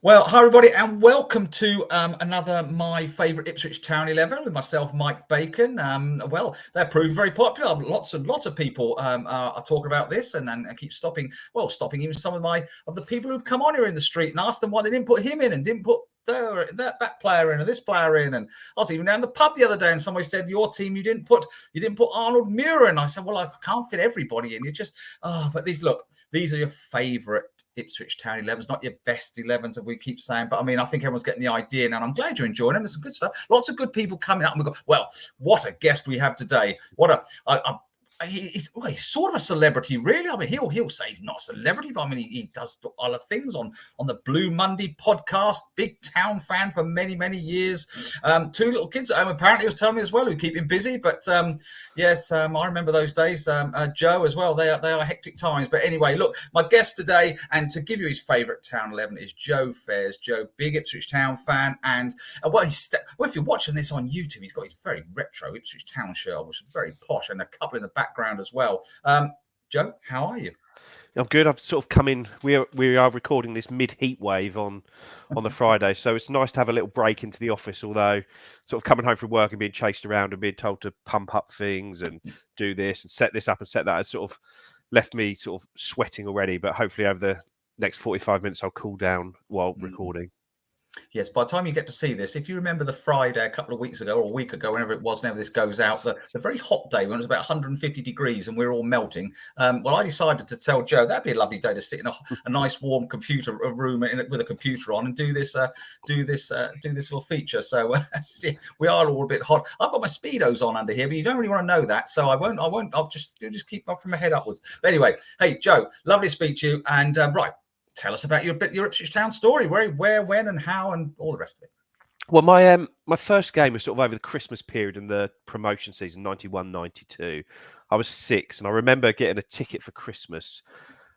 Well, hi everybody, and welcome to another My Favourite Ipswich Town 11 with myself, Mike Bacon. Well, they're proving very popular. Lots and lots of people are talking about this, and keep stopping even some of the people who've come on here in the street and asked them why they didn't put him in and didn't put that player in or this player in. And I was even down the pub the other day, and somebody said, "Your team, you didn't put Arnold Muir in." I said, "Well, I can't fit everybody in. You just but these are your favourite Ipswich Town 11s, not your best 11s, as we keep saying. But I mean, I think everyone's getting the idea now, and I'm glad you're enjoying them. There's some good stuff. Lots of good people coming up. And we've got, well, what a guest we have today. He's sort of a celebrity, really. I mean, he'll say he's not a celebrity, but I mean, he does other things on the Blue Monday podcast. Big Town fan for many years. Two little kids at home, apparently, he was telling me as well, who keep him busy. But yes, I remember those days. Joe as well. They are hectic times. But anyway, look, my guest today, and to give you his favourite Town 11 is Joe Fairs. Joe, big Ipswich Town fan, and if you're watching this on YouTube, he's got his very retro Ipswich Town shirt, which is very posh, and a couple in the background as well. Joe, how are you? I'm good. I've sort of come in. We are recording this mid-heat wave on the Friday, so it's nice to have a little break into the office. Although, sort of coming home from work and being chased around and being told to pump up things and do this and set this up and set that has sort of left me sort of sweating already. But hopefully, over the next 45 minutes, I'll cool down while recording. Yes, by the time you get to see this, if you remember the Friday a couple of weeks ago or a week ago, whenever it was, whenever this goes out, the very hot day when it was about 150 degrees and we were all melting. Well, I decided to tell Joe that'd be a lovely day to sit in a nice warm computer room with a computer on and do this little feature. So we are all a bit hot. I've got my Speedos on under here, but you don't really want to know that, so I won't. I'll just keep up from my head upwards. But anyway, hey Joe, lovely to speak to you, and right. Tell us about your Ipswich Town story. Where, when, and how, and all the rest of it. Well, my first game was sort of over the Christmas period in the promotion season, 91-92. I was 6, and I remember getting a ticket for Christmas,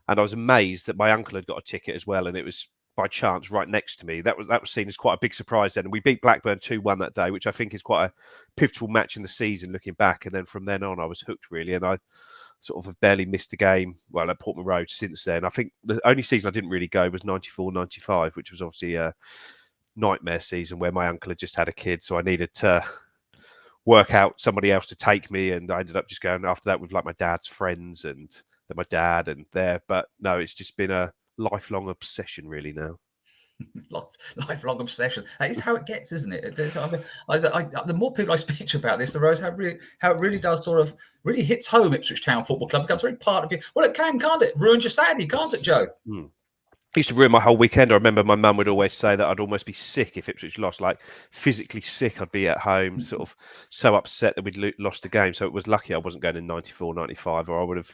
and I was amazed that my uncle had got a ticket as well, and it was by chance right next to me. That was seen as quite a big surprise then. And we beat Blackburn 2-1 that day, which I think is quite a pivotal match in the season looking back. And then from then on, I was hooked really, and I sort of have barely missed a game, well, at Portman Road since then. I think the only season I didn't really go was 94-95, which was obviously a nightmare season where my uncle had just had a kid, so I needed to work out somebody else to take me, and I ended up just going after that with like my dad's friends and then my dad and there. But no, it's just been a lifelong obsession really now. Lifelong obsession. That is how it gets, isn't it? The more people I speak to about this, the rose how it really does sort of really hits home. Ipswich Town Football Club becomes very part of you. Well, it can't it? Ruins your Saturday, can't it, Joe? It used to ruin my whole weekend. I remember my mum would always say that I'd almost be sick if Ipswich lost, like physically sick. I'd be at home, sort of so upset that we'd lost the game. So it was lucky I wasn't going in 94, 95, or I would have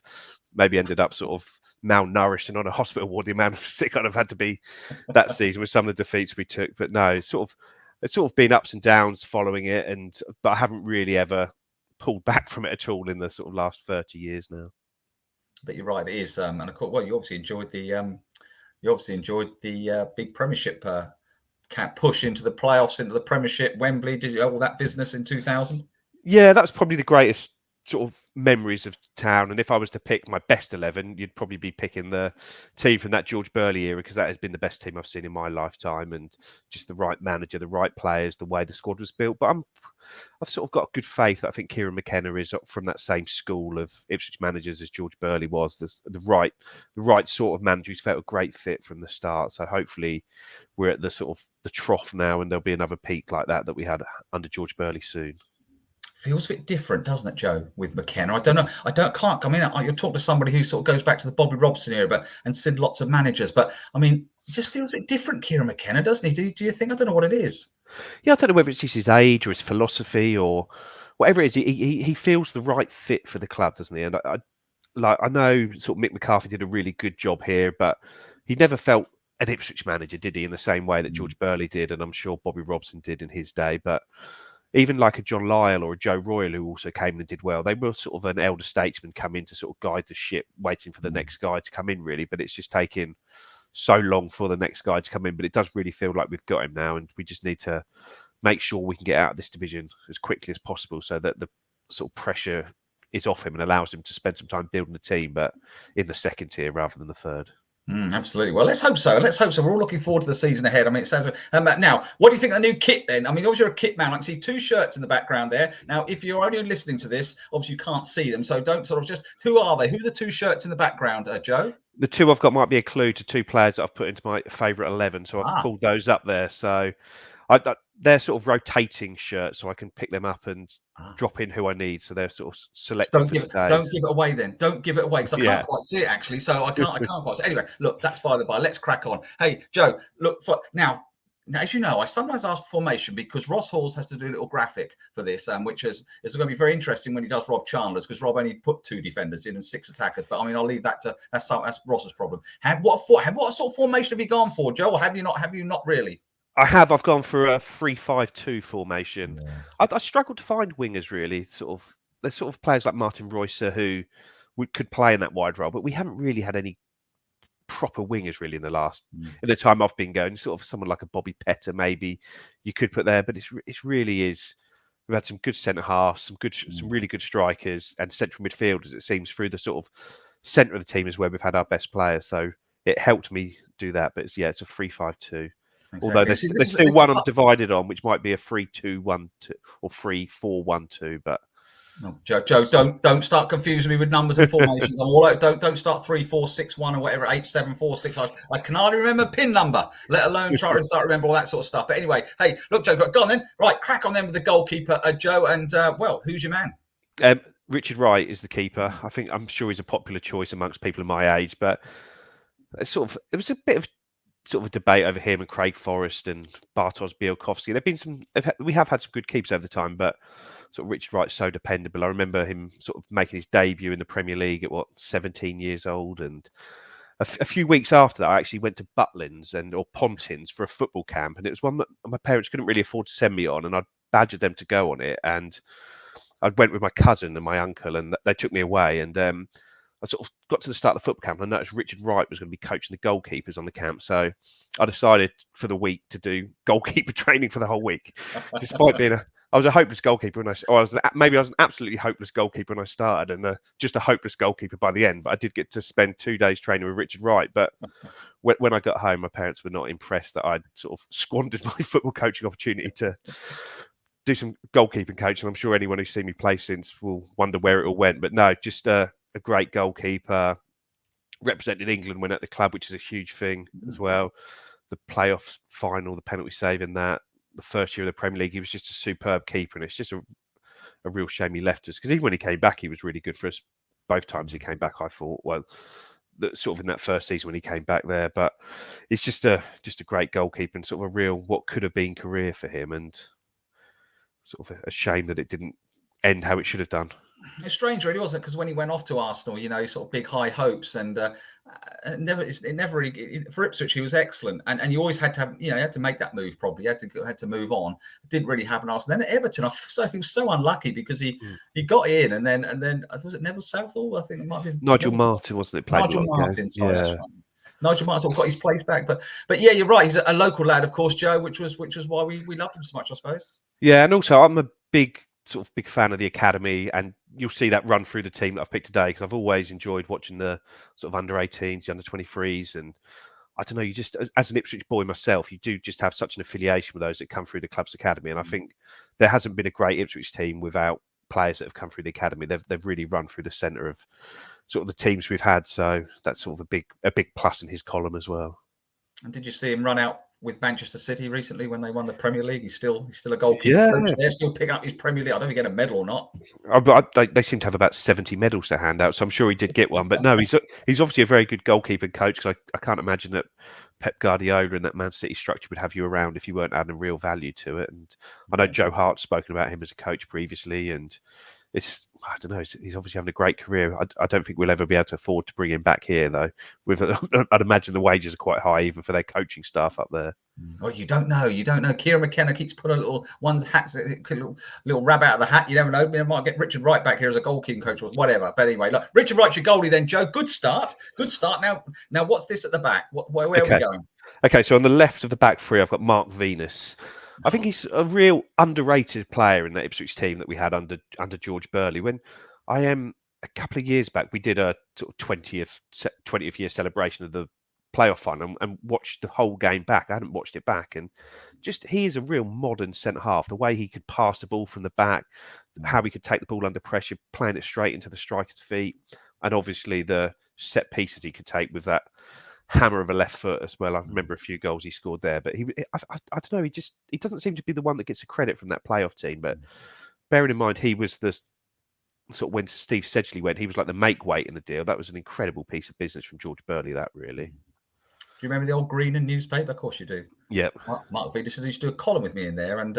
maybe ended up sort of malnourished and on a hospital ward. The amount of sick I'd have had to be that season with some of the defeats we took. But no, it's sort of been ups and downs following it, but I haven't really ever pulled back from it at all in the sort of last 30 years now. But you're right, it is. And of course, well, you obviously enjoyed the big Premiership push into the playoffs, into the Premiership, Wembley. Did you all that business in 2000? Yeah, that's probably the greatest sort of memories of Town. And if I was to pick my best 11, you'd probably be picking the team from that George Burley era, because that has been the best team I've seen in my lifetime, and just the right manager, the right players, the way the squad was built. But I've sort of got good faith that I think Kieran McKenna is from that same school of Ipswich managers as George Burley was. The right sort of manager who's felt a great fit from the start. So hopefully we're at the sort of the trough now, and there'll be another peak like that we had under George Burley soon. Feels a bit different, doesn't it, Joe, with McKenna? I don't know. Can't. I mean, you're talking to somebody who sort of goes back to the Bobby Robson era, and seen lots of managers. But I mean, it just feels a bit different, Kieran McKenna, doesn't he? Do you think? I don't know what it is. Yeah, I don't know whether it's just his age or his philosophy or whatever it is. He feels the right fit for the club, doesn't he? And I know sort of Mick McCarthy did a really good job here, but he never felt an Ipswich manager, did he? In the same way that George Burley did, and I'm sure Bobby Robson did in his day. But even like a John Lyall or a Joe Royal, who also came and did well, they were sort of an elder statesman come in to sort of guide the ship, waiting for the next guy to come in, really. But it's just taking so long for the next guy to come in. But it does really feel like we've got him now, and we just need to make sure we can get out of this division as quickly as possible, so that the sort of pressure is off him and allows him to spend some time building a team, but in the second tier rather than the third. Absolutely. Well, let's hope so. Let's hope so. We're all looking forward to the season ahead. I mean, it sounds. Now, what do you think of the new kit then? I mean, obviously you're a kit man. I can see two shirts in the background there. Now, if you're only listening to this, obviously you can't see them, so don't sort of just. Who are they? Who are the two shirts in the background, Joe? The two I've got might be a clue to two players that I've put into my favourite 11, so I've Ah, pulled those up there. So they're sort of rotating shirts, so I can pick them up and ah. drop in who I need. So they're sort of Just selected for don't today's. give it away then. Don't give it away because I can't Yeah. quite see it actually. So I can't quite see. Anyway, look, that's by the by. Let's crack on. Hey, Joe, look for now. Now, as you know, I sometimes ask for formation because Ross Halls has to do a little graphic for this, which is going to be very interesting when he does Rob Chandler's because Rob only put 2 defenders in and 6 attackers. But I mean, I'll leave that to that's Ross's problem. What sort of formation have you gone for, Joe? Or have you not? Have you not really? I've gone for a 3-5-2 formation. Yes. I struggled to find wingers really. There's sort of players like Martin Reusser who could play in that wide role, but we haven't really had any proper wingers really in the time I've been going. Sort of someone like a Bobby Petter maybe you could put there, but it's really is. We've had some good centre halves, some really good strikers, and central midfielders. It seems through the sort of centre of the team is where we've had our best players. So it helped me do that. But it's a 3-5-2. Although Exactly. See, there's still one I'm divided on, which might be a 3-2-1-2 or 3-4-1-2. But no, Joe, don't start confusing me with numbers and formations. I'm all out. Don't start 3-4-6-1 or whatever 8-7-4-6. I can hardly remember pin number, let alone try to start remember all that sort of stuff. But anyway, hey, look, Joe, go on then. Right, crack on then with the goalkeeper, Joe, and well, who's your man? Richard Wright is the keeper. I'm sure he's a popular choice amongst people of my age, but it was a bit of sort of a debate over him and Craig Forrest and Bartosz Białkowski. We have had some good keepers over the time, but sort of Richard Wright's so dependable. I remember him sort of making his debut in the Premier League at 17 years old, and a few weeks after that, I actually went to Butlins or Pontins for a football camp, and it was one that my parents couldn't really afford to send me on, and I badgered them to go on it, and I went with my cousin and my uncle, and they took me away, and I sort of got to the start of the football camp and I noticed Richard Wright was going to be coaching the goalkeepers on the camp. So I decided for the week to do goalkeeper training for the whole week, despite being I was a hopeless goalkeeper when I was an absolutely hopeless goalkeeper when I started and just a hopeless goalkeeper by the end. But I did get to spend 2 days training with Richard Wright. But when I got home, my parents were not impressed that I'd sort of squandered my football coaching opportunity to do some goalkeeping coaching. I'm sure anyone who's seen me play since will wonder where it all went. But no, just a great goalkeeper, represented England when at the club, which is a huge thing as well. The playoff final, the penalty save in that, the first year of the Premier League, he was just a superb keeper, and it's just a real shame he left us because even when he came back, he was really good for us. Both times he came back, I thought, sort of in that first season when he came back there, but it's just a great goalkeeper and sort of a real what could have been career for him, and sort of a shame that it didn't end how it should have done. It's strange, really, wasn't it? Because when he went off to Arsenal, sort of big high hopes, and it never really for Ipswich. He was excellent, and you always had to have, you had to make that move. Probably you had to move on. It didn't really happen. Arsenal. Then at Everton, he was so unlucky because he got in, and then was it Neville Southall? I think it might have been Nigel Martin, wasn't it? Nigel Martin. Sorry, that's right. Nigel Martin got his place back, but yeah, you're right. He's a local lad, of course, Joe, which was why we loved him so much, I suppose. Yeah, and also I'm a big fan of the academy, and you'll see that run through the team that I've picked today because I've always enjoyed watching the sort of under-18s, the under-23s, and I don't know, you just, as an Ipswich boy myself, you do just have such an affiliation with those that come through the club's academy, and I think there hasn't been a great Ipswich team without players that have come through the academy. They've really run through the centre of sort of the teams we've had, so that's sort of a big plus in his column as well. And did you see him run out with Manchester City recently when they won the Premier League? He's still a goalkeeper coach. They're still picking up his Premier League. I don't know if he get a medal or not. They seem to have about 70 medals to hand out, so I'm sure he did get one. But no, he's obviously a very good goalkeeping coach because I can't imagine that Pep Guardiola and that Man City structure would have you around if you weren't adding real value to it. And I know Joe Hart's spoken about him as a coach previously, and I don't know, he's obviously having a great career. I don't think we'll ever be able to afford to bring him back here, though. I'd imagine the wages are quite high, even for their coaching staff up there. Oh, you don't know. Kieran McKenna keeps putting one's hat, little rabbit out of the hat. You never know. We might get Richard Wright back here as a goalkeeping coach or whatever. But anyway, look, Richard Wright's your goalie then, Joe. Good start. Now what's this at the back? Where are we going? Okay, so on the left of the back three, I've got Mark Venus. I think he's a real underrated player in the Ipswich team that we had under George Burley. When a couple of years back, we did a sort of 20th year celebration of the playoff final and watched the whole game back. I hadn't watched it back, and just he is a real modern centre half. The way he could pass the ball from the back, how he could take the ball under pressure, playing it straight into the striker's feet, and obviously the set pieces he could take with that hammer of a left foot as well. I remember a few goals he scored there, but I don't know. He doesn't seem to be the one that gets the credit from that playoff team. But bearing in mind, he was the sort of when Steve Sedgley went, he was like the make weight in the deal. That was an incredible piece of business from George Burley. That really. Do you remember the old Green and newspaper? Of course you do. Yeah. Mark Venus used to do a column with me in there, and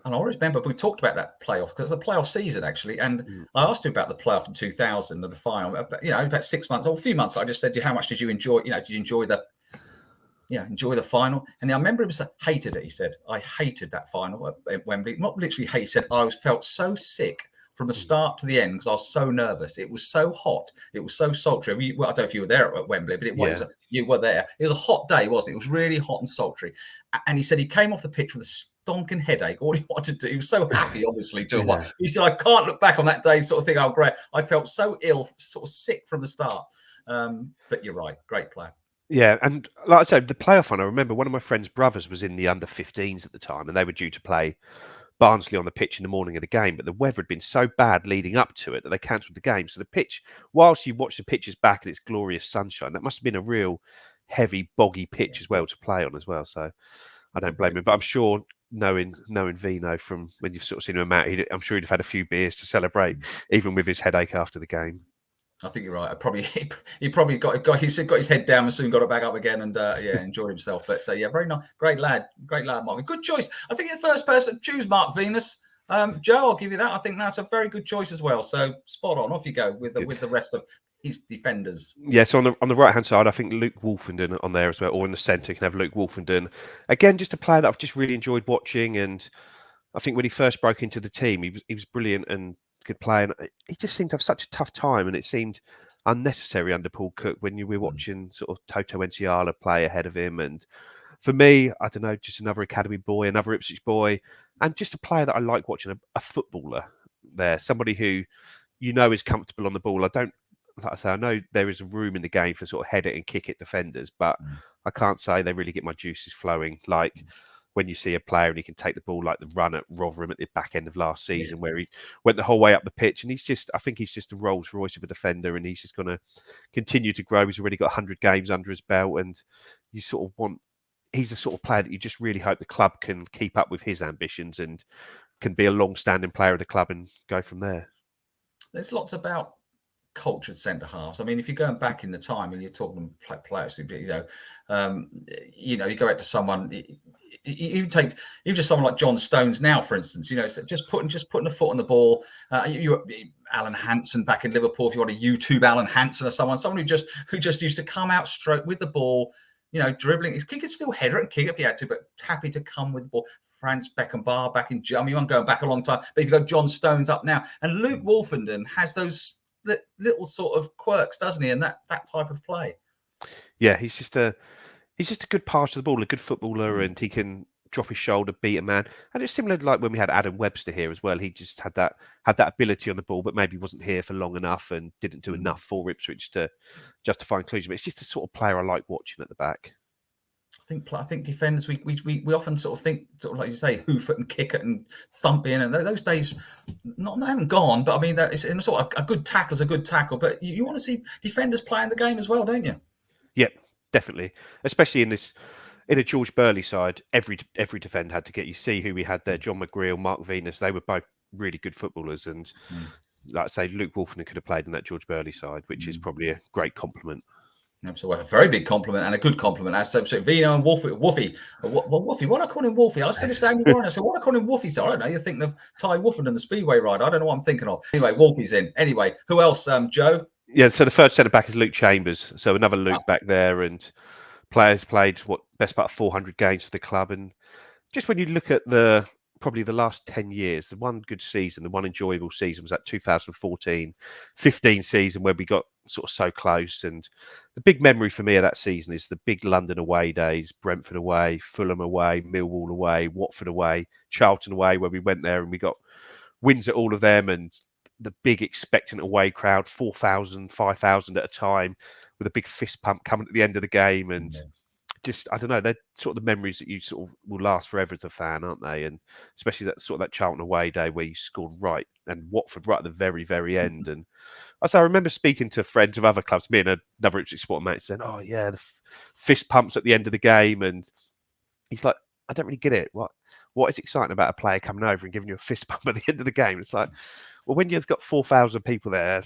I always remember we talked about that playoff because it was the playoff season actually, and I asked him about the playoff in 2000 and the final. About 6 months or a few months. I just said, "How much did you enjoy? Did you enjoy the final?" And I remember him saying, "Hated it." He said, "I hated that final at Wembley. Not literally hate." He said, "I felt so sick from the start to the end because I was so nervous. It was so hot. It was so sultry." I don't know if you were there at Wembley, but you were there. It was a hot day, wasn't it? It was really hot and sultry. And he said he came off the pitch with a stonking headache. All he wanted to do, he was so happy, obviously, to have won. He said, "I can't look back on that day, sort of thing. Oh, great. I felt so ill, sort of sick from the start." But you're right. Great player. Yeah, and like I said, the playoff one, I remember one of my friend's brothers was in the under-15s at the time, and they were due to play Barnsley on the pitch in the morning of the game, but the weather had been so bad leading up to it that they cancelled the game. So the pitch, whilst you watch the pitches back and it's glorious sunshine, that must have been a real heavy, boggy pitch as well to play on as well. So I don't blame him. But I'm sure knowing Vino from when you've sort of seen him out, I'm sure he'd have had a few beers to celebrate, even with his headache after the game. I think you're right. He probably got his head down and soon got it back up again and enjoyed himself. But very nice, great lad, Mark. Good choice. I think you're the first person to choose Mark Venus. Joe, I'll give you that. I think that's a very good choice as well. So spot on. Off you go with the rest of his defenders. Yeah, so on the right hand side, I think Luke Wolfenden on there as well, or in the centre, you can have Luke Wolfenden. Again, just a player that I've just really enjoyed watching, and I think when he first broke into the team, he was brilliant and could play, and he just seemed to have such a tough time, and it seemed unnecessary under Paul Cook when you were watching sort of Toto Enciala play ahead of him. And for me, I don't know, just another academy boy, another Ipswich boy, and just a player that I like watching, a footballer there, somebody who is comfortable on the ball. Like I say, I know there is a room in the game for sort of head it and kick it defenders, but I can't say they really get my juices flowing like when you see a player and he can take the ball like the run at Rotherham at the back end of last season where he went the whole way up the pitch, and I think he's just a Rolls Royce of a defender, and he's just going to continue to grow. He's already got 100 games under his belt, and he's the sort of player that you just really hope the club can keep up with his ambitions and can be a long-standing player of the club and go from there. There's lots about cultured centre halves. I mean, if you're going back in the time and you're talking players, you go out to someone. You take even just someone like John Stones now, for instance. Just putting a foot on the ball. Alan Hansen back in Liverpool. If you want to YouTube Alan Hansen or someone who just used to come out straight with the ball. Dribbling. He could still header it and kick if he had to, but happy to come with the ball. Franz Beckenbauer back in Germany. I'm going back a long time, but if you've got John Stones up now, and Luke Wolfenden has those little sort of quirks, doesn't he? And that type of play. Yeah, he's just a good passer of the ball, a good footballer, and he can drop his shoulder, beat a man. And it's similar to like when we had Adam Webster here as well. He just had that ability on the ball, but maybe wasn't here for long enough and didn't do enough for Ipswich to justify inclusion. But it's just the sort of player I like watching at the back. I think defenders, we often sort of think, sort of like you say, hoof it and kick it and thump in, and those days they haven't gone. But I mean, it's in sort of a good tackle is a good tackle. But you want to see defenders playing the game as well, don't you? Yep, definitely. Especially in a George Burley side, every defender had to get. You see who we had there: John McGreal, Mark Venus. They were both really good footballers, and like I say, Luke Wolfenden could have played in that George Burley side, which is probably a great compliment. Absolutely, a very big compliment and a good compliment. So Vino and Wolfie. Wolfie. Why do I call him Wolfie? I was sitting down and I said, "What do I call him Wolfie?" So I don't know. You're thinking of Ty Wolfenden and the Speedway ride. I don't know what I'm thinking of. Anyway, Wolfie's in. Anyway, who else? Joe. Yeah. So the third centre back is Luke Chambers. So another Luke back there, and players played best part of 400 games for the club. And just when you look at probably the last 10 years, the one good season, the one enjoyable season was that 2014-15 season where we got sort of so close. And the big memory for me of that season is the big London away days: Brentford away, Fulham away, Millwall away, Watford away, Charlton away, where we went there and we got wins at all of them, and the big expectant away crowd, 4,000, 5,000 at a time. with a big fist pump coming at the end of the game, and just, I don't know, they're sort of the memories that you sort of will last forever as a fan, aren't they? And especially that sort of that Charlton away day where you scored right, and Watford right at the very, very end. And I remember speaking to friends of other clubs, me and another Ipswich supporter mate, saying, "Oh yeah, the fist pumps at the end of the game," and he's like, "I don't really get it. What is exciting about a player coming over and giving you a fist pump at the end of the game?" It's like, well, when you've got 4,000 people there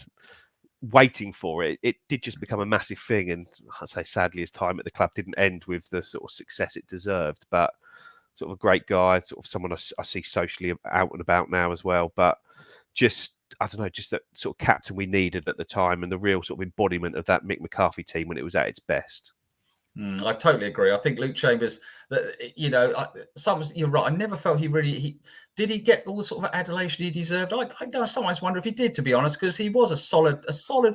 waiting for it, it did just become a massive thing. And I'd say, sadly, his time at the club didn't end with the sort of success it deserved. But sort of a great guy, sort of someone I see socially out and about now as well. But just, I don't know, just that sort of captain we needed at the time, and the real sort of embodiment of that Mick McCarthy team when it was at its best. I totally agree. I think Luke Chambers, you're right. I never felt he did he get all the sort of adulation he deserved. I sometimes wonder if he did, to be honest, because he was a solid,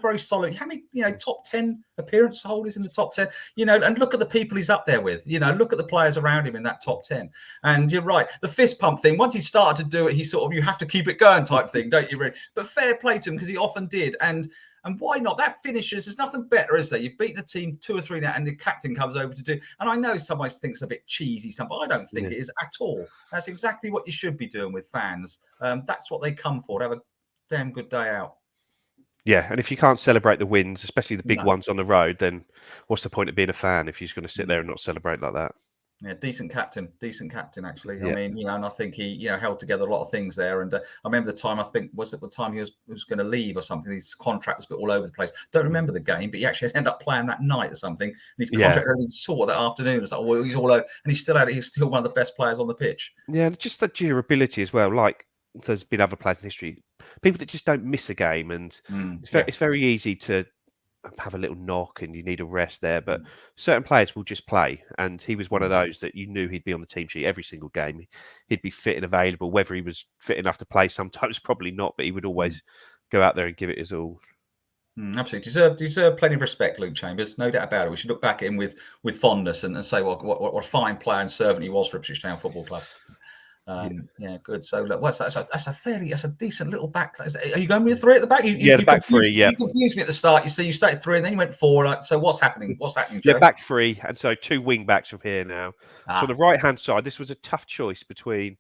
very solid. How many, top 10 appearance holders in the top 10, and look at the people he's up there with, look at the players around him in that top 10. And you're right. The fist pump thing, once he started to do it, he sort of, you have to keep it going type thing, don't you really? But fair play to him, because he often did. And why not? That finishes. There's nothing better, is there? You've beaten the team 2 or 3 now, and the captain comes over to do. And I know somebody thinks a bit cheesy, but I don't think it is at all. That's exactly what you should be doing with fans. That's what they come for. To have a damn good day out. Yeah, and if you can't celebrate the wins, especially the big ones on the road, then what's the point of being a fan if you're just going to sit there and not celebrate like that? Yeah, decent captain, actually. Yeah. I mean, and I think he, held together a lot of things there. And I remember the time, I think, was it the time he was going to leave or something? His contract was a bit all over the place. Don't remember the game, but he actually ended up playing that night or something. And his contract had been sorted that afternoon. It's like, well, he's all over, and he's still one of the best players on the pitch. Yeah, just that durability as well. Like, there's been other players in history, people that just don't miss a game, and it's very easy to have a little knock and you need a rest there, but certain players will just play, and he was one of those that you knew he'd be on the team sheet every single game. He'd be fit and available. Whether he was fit enough to play sometimes, probably not, but he would always go out there and give it his all. Absolutely. Deserve plenty of respect, Luke Chambers, no doubt about it. We should look back at him with fondness and say what a fine player and servant he was for Ipswich Town Football Club. Good. So look, that's a decent little back. Are you going with 3 at the back? The back 3. Yeah, you confused me at the start. You started 3 and then you went 4. So what's happening? Joe? Yeah, back 3, and so 2 wing backs from here now. So on the right hand side, this was a tough choice between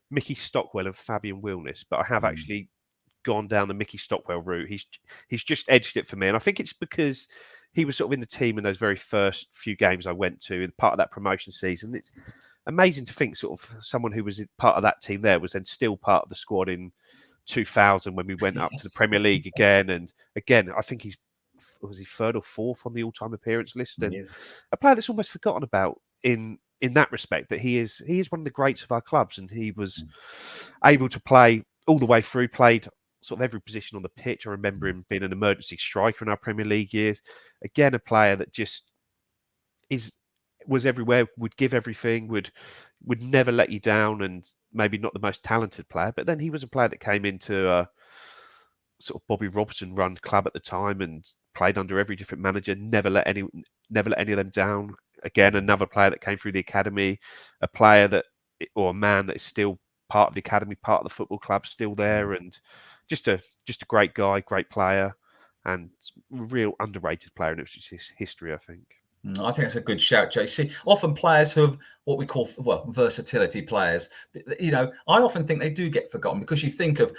Mickey Stockwell and Fabian Wilnis, but I have actually gone down the Mickey Stockwell route. He's just edged it for me, and I think it's because he was sort of in the team in those very first few games I went to, and part of that promotion season. It's amazing to think sort of someone who was part of that team there was then still part of the squad in 2000 when we went up to the Premier League again. And again, I think he 3rd or 4th on the all-time appearance list, and a player that's almost forgotten about in that respect, that he is one of the greats of our clubs, and he was able to play all the way through, played sort of every position on the pitch. I remember him being an emergency striker in our Premier League years. Again, a player that just was everywhere, would give everything, would never let you down, and maybe not the most talented player, but then he was a player that came into a sort of Bobby Robson run club at the time and played under every different manager, never let any of them down. Again, another player that came through the academy, a man that is still part of the academy, part of the football club, still there, and just a great guy, great player, and real underrated player in Ipswich history, I think. I think that's a good shout, Jay. See, often players who have what we call versatility players, I often think they do get forgotten, because you think of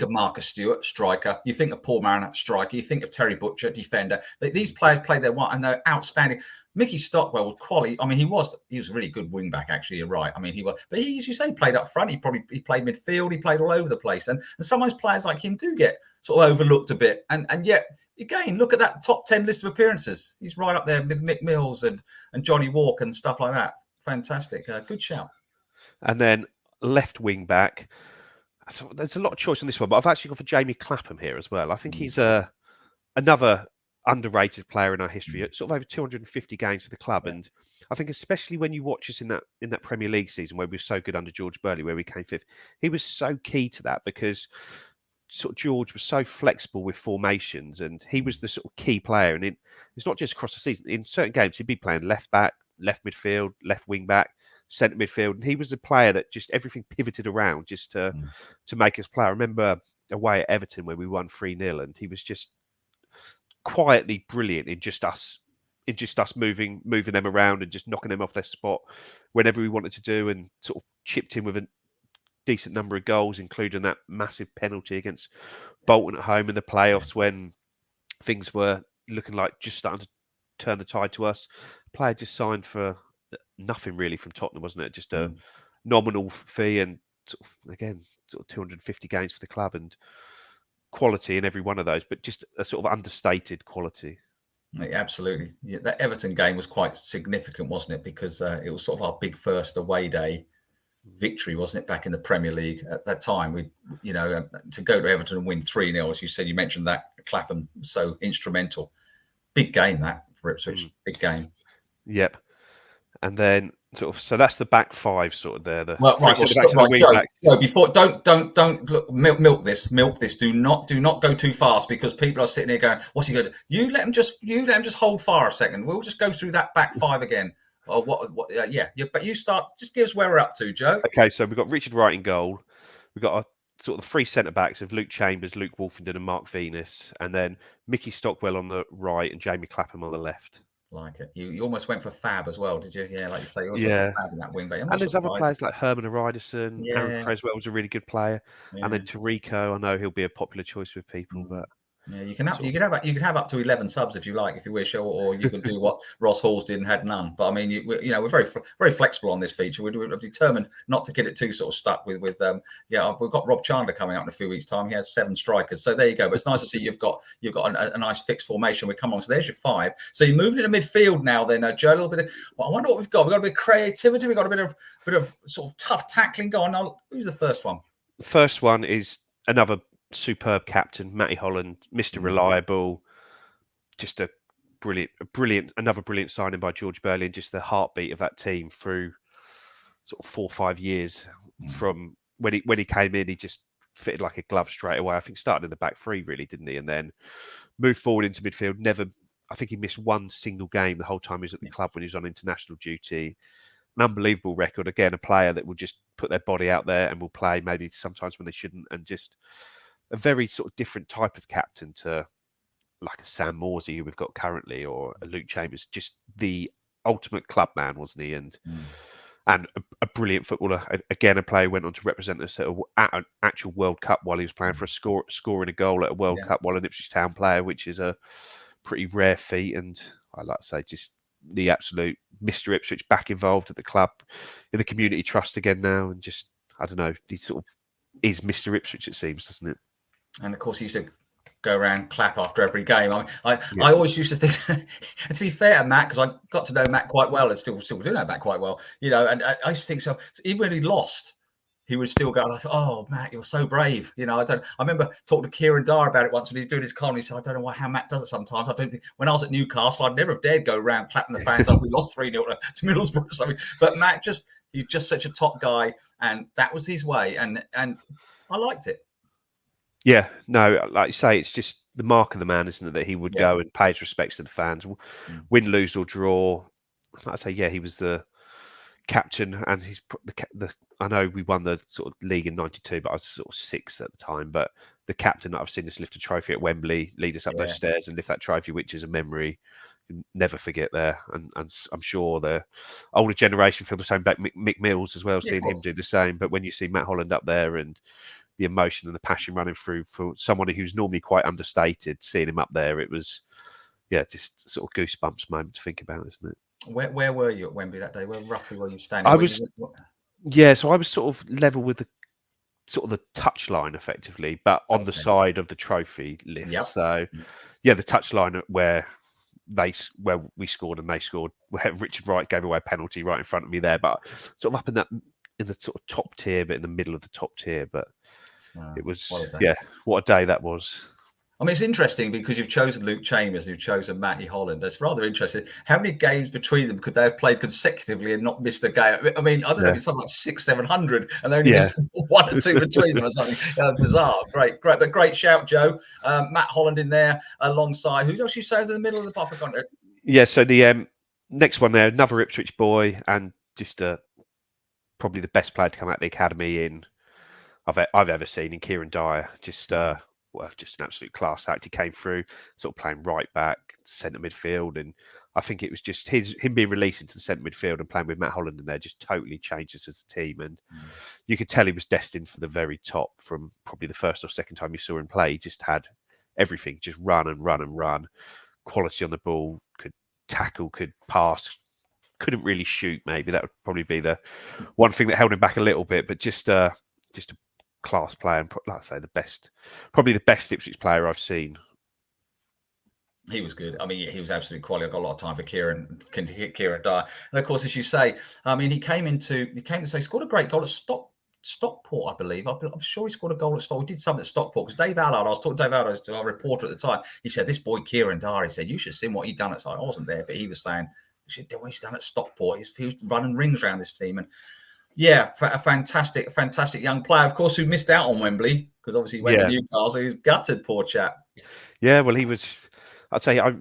Marcus Stewart, striker, you think of Paul Mariner, striker, you think of Terry Butcher, defender. These players played their one and they're outstanding. Mickey Stockwell with quality. I mean, he was a really good wing back, actually. You're right. I mean, but he, as you say, played up front. He played midfield. He played all over the place. And sometimes players like him do get sort of overlooked a bit. And yet, again, look at that top 10 list of appearances. He's right up there with Mick Mills and Johnny Walker and stuff like that. Fantastic. Good shout. And then left wing back. So there's a lot of choice on this one, but I've actually gone for Jamie Clapham here as well. I think he's another underrated player in our history. Sort of over 250 games for the club, and I think especially when you watch us in that Premier League season where we were so good under George Burley, where we came 5th, he was so key to that, because sort of George was so flexible with formations, and he was the sort of key player. And it's not just across the season. In certain games, he'd be playing left back, left midfield, left wing back, centre midfield, and he was a player that just everything pivoted around just to make us play. I remember away at Everton where we won 3-0, and he was just quietly brilliant in just us moving them around and just knocking them off their spot whenever we wanted to do, and sort of chipped in with a decent number of goals, including that massive penalty against Bolton at home in the playoffs when things were looking like just starting to turn the tide to us. Player just signed for nothing really from Tottenham, wasn't it? Just a nominal fee, and again, 250 games for the club, and quality in every one of those, but just a sort of understated quality. Yeah, absolutely. Yeah, that Everton game was quite significant, wasn't it? Because it was sort of our big first away day victory, wasn't it, back in the Premier League at that time? We, to go to Everton and win 3-0, as you said, you mentioned that Clapham, so instrumental. Big game that for Ipswich. Big game. Yep. And then so that's the back five sort of there. The well, right, Joe, before don't look, milk this. Do not go too fast, because people are sitting here going, "What's he going to do?" You let him just hold fire a second. We'll just go through that back five again. Or what? But you start. Just give us where we're up to, Joe. Okay, so we've got Richard Wright in goal. We've got a sort of the three centre backs of Luke Chambers, Luke Wolfenden, and Mark Venus, and then Mickey Stockwell on the right and Jamie Clapham on the left. Like it. You almost went for Fab as well, did you? Yeah, like you say, you almost went for Fab in that wing back. And there's other players like Herman Ariderson, Aaron Creswell was a really good player, and then Tarico. I know he'll be a popular choice with people, but yeah, you can have up to 11 subs if you like, if you wish, or you can do what Ross Halls did and had none. But I mean, we're very flexible on this feature. We're determined not to get it too sort of stuck with. We've got Rob Chandler coming out in a few weeks' time. He has 7 strikers, so there you go. But it's nice to see you've got a nice fixed formation. We come on, so there's your 5. So you're moving into midfield now, then, Joe. A little bit of. Well, I wonder what we've got. We've got a bit of creativity. We've got a bit of sort of tough tackling going on. Who's the first one? The first one is another superb captain, Matty Holland, Mr. Reliable, just another brilliant signing by George Burley, and just the heartbeat of that team through sort of 4 or 5 years. From when he came in, he just fitted like a glove straight away. I think started in the back 3 really, didn't he? And then moved forward into midfield. I think he missed one single game the whole time he was at the club when he was on international duty. An unbelievable record. Again, a player that will just put their body out there and will play maybe sometimes when they shouldn't, and just a very sort of different type of captain to like a Sam Morsey who we've got currently, or a Luke Chambers. Just the ultimate club man, wasn't he? And a brilliant footballer. Again, a player who went on to represent us at an actual World Cup while he was playing for a scoring a goal at a World Cup while an Ipswich Town player, which is a pretty rare feat. And I like to say, just the absolute Mr. Ipswich back involved at the club, in the community trust again now, and just, I don't know, he sort of is Mr. Ipswich, it seems, doesn't it? And of course, he used to go around clap after every game. I always used to think, and to be fair to Matt, because I got to know Matt quite well, and still do know Matt quite well, and I used to think so. Even when he lost, he would still go. And I thought, oh, Matt, you're so brave. I remember talking to Kieran Dyer about it once when he was doing his column. He said, I don't know how Matt does it sometimes. I don't think when I was at Newcastle, I'd never have dared go around clapping the fans up. We lost 3-0 to Middlesbrough or something. But Matt he's just such a top guy, and that was his way, and I liked it. Yeah, no, like you say, it's just the mark of the man, isn't it? That he would go and pay his respects to the fans, win, lose or draw. Like I say, he was the captain, and he's I know we won the sort of league in '92, but I was sort of 6 at the time. But the captain that I've seen us lift a trophy at Wembley, lead us up those stairs and lift that trophy, which is a memory you'll never forget there. And I'm sure the older generation feel the same about Mick Mills as well, seeing him do the same. But when you see Matt Holland up there and the emotion and the passion running through for somebody who's normally quite understated, seeing him up there, it was, just sort of goosebumps moment to think about, isn't it? Where were you at Wembley that day? Where roughly were you standing? So I was sort of level with the sort of the touchline effectively, but on the side of the trophy lift. Yep. So, the touchline where we scored and they scored, where Richard Wright gave away a penalty right in front of me there, but sort of up in the sort of top tier, but in the middle of the top tier. But it was, what a day that was. I mean, it's interesting because you've chosen Luke Chambers, you've chosen Matty Holland. It's rather interesting. How many games between them could they have played consecutively and not missed a game? I mean, I don't know, it's something like 600-700, and they only missed 1 or 2 between them or something. Bizarre. Great shout, Joe. Matt Holland in there alongside. Who else you say is in the middle of the buffer content? Yeah, so the next one there, another Ipswich boy, and just probably the best player to come out of the academy I've ever seen in Kieran Dyer. Just well, just an absolute class act. He came through, sort of playing right back, centre midfield, and I think it was just him being released into the centre midfield and playing with Matt Holland in there just totally changed us as a team. And you could tell he was destined for the very top from probably the first or second time you saw him play. He just had everything, just run and run and run, quality on the ball, could tackle, could pass, couldn't really shoot. Maybe that would probably be the one thing that held him back a little bit, but just a class player, and like I say, probably the best Ipswich player I've seen. He was good. I mean, he was absolutely quality. I've got a lot of time for Kieran Dyer. And of course, as you say, I mean, he scored a great goal at Stockport, I believe. I'm sure he scored a goal at Stockport. He did something at Stockport because Dave Allard, I was talking to Dave Allard, our reporter at the time. He said, this boy Kieran Dyer, he said, you should have seen what he'd done at I wasn't there, but he was saying, you should do what he's done at Stockport. He was running rings around this team. And yeah, a fantastic young player, of course, who missed out on Wembley because obviously he went to Newcastle. He was gutted, poor chap. Yeah, well, he was. I'd say I